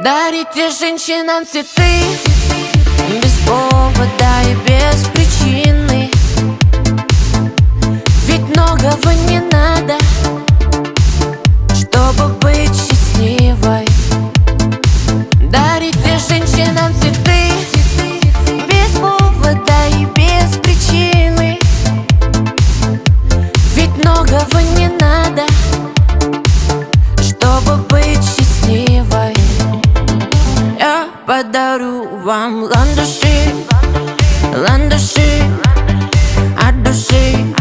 Дарите женщинам цветы без повода и без причины. Ведь многого не надо, чтобы быть счастливой. Дарите женщинам цветы без повода и без причины. Ведь многого не надо, чтобы быть счастливой. Я подарю вам ландыши, ландыши от души.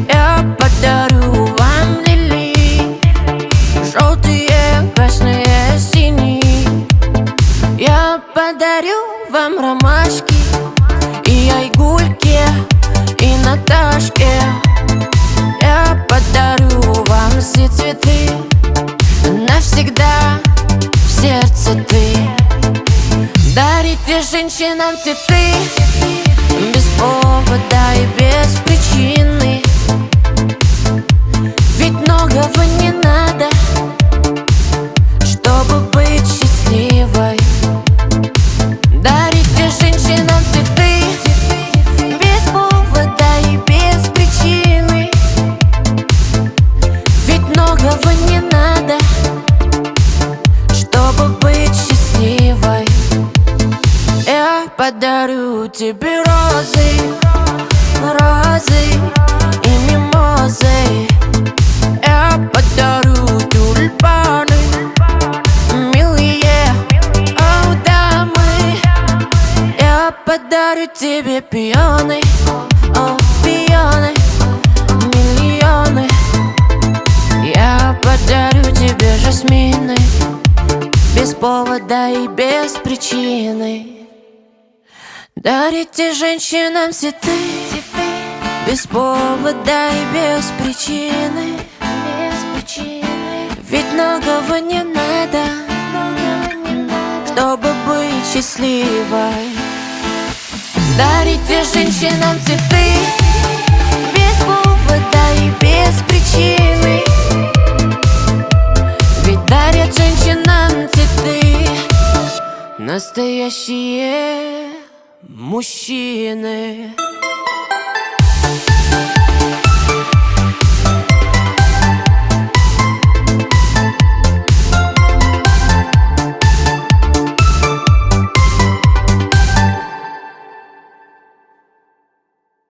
Я подарю вам лилии, желтые, красные, синие. Я подарю вам ромашки и айгульки, и Наташке. Я подарю вам все цветы, навсегда в сердце ты. Дарите женщинам цветы без повода и без причины. Ведь многого не надо, чтобы быть счастливой. Дарите женщинам цветы без повода и без причины. Ведь многого не надо, чтобы быть счастливой. Я подарю тебе розы, розы и мимозы. Я подарю тюльпаны, милые, о, дамы. Я подарю тебе пионы, о, пионы, миллионы. Я подарю тебе жасмины без повода и без причины. Дарите женщинам цветы без повода и без причины. Ведь многого не надо, чтобы быть счастливой. Дарите женщинам цветы без повода и без причины. Ведь дарят женщинам цветы настоящие мужчины.